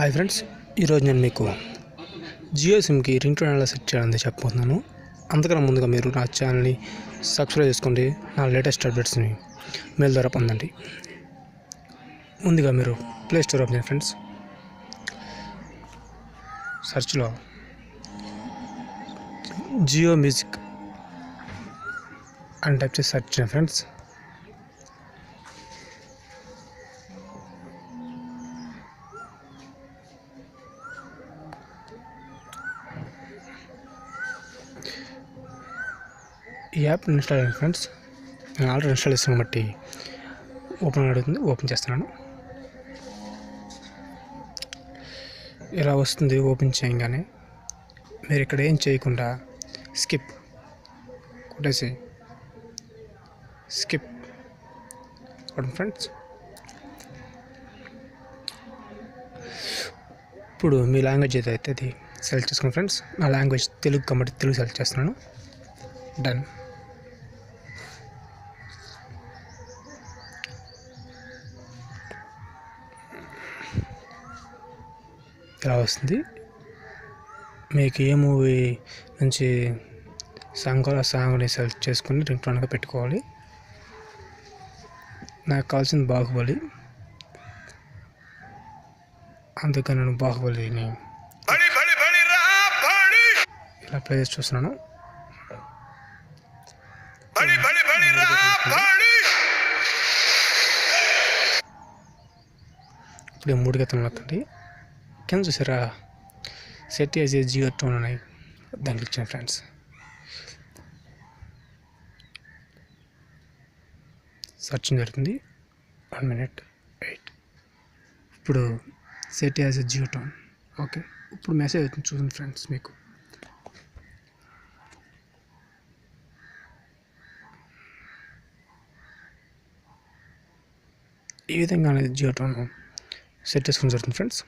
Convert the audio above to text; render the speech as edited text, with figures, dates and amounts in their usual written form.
Hi friends, ఈరోజు నేను మీకు జియో సిమ్కి రింగ్టోన్ ఎలా సెట్ చేయాలని చెప్పబోతున్నాను. అంతకన్నా ముందుగా మీరు నా ఛానల్ని సబ్స్క్రైబ్ చేసుకోండి. నా లేటెస్ట్ అప్డేట్స్ని మెయిల్ ద్వారా పొందండి. ముందుగా మీరు ప్లే స్టోర్ ఓపెన్ చేయండి ఫ్రెండ్స్. సెర్చ్లో జియో మ్యూజిక్ అని టైప్ చేసి సెర్చ్ చేయండి ఫ్రెండ్స్. ఈ యాప్ ఇన్స్టాల్ అయ్యింది ఫ్రెండ్స్. నేను ఆల్రెడీ ఇన్స్టాల్ చేస్తాను బట్టి ఓపెన్ అడుగుతుంది, ఓపెన్ చేస్తున్నాను. ఇలా వస్తుంది. ఓపెన్ చేయగానే మీరు ఇక్కడ ఏం చేయకుండా స్కిప్ కొట్టేసి స్కిప్ కొట్టండి ఫ్రెండ్స్. ఇప్పుడు మీ లాంగ్వేజ్ ఏదైతే అది సెలెక్ట్ చేసుకోండి ఫ్రెండ్స్. నా లాంగ్వేజ్ తెలుగు కాబట్టి తెలుగు సెలెక్ట్ చేస్తున్నాను. డన్. ఇలా వస్తుంది. మీకు ఏ మూవీ నుంచి సాంగ్ని సెలెక్ట్ చేసుకుని రింగ్టోన్గా పెట్టుకోవాలి. నాకు కావాల్సింది బాహుబలి, అందుకని నేను బాహుబలిని ఇలా ప్లే చేసి చూస్తున్నాను. ఇప్పుడు 3 గీతలు అవుతుంది. కింద చూసారా set as a Jio tune ఉన్నాయి, దాన్ని క్లిక్ చేయండి ఫ్రెండ్స్. సర్చింగ్ జరుగుతుంది. 1 minute వెయిట్. ఇప్పుడు set as a Jio tune. Okay, ఇప్పుడు మెసేజ్ అవుతుంది చూడండి ఫ్రెండ్స్. మీకు ఈ విధంగా అనేది జియో టోన్ సెట్ చేసుకుని జరుగుతుంది ఫ్రెండ్స్.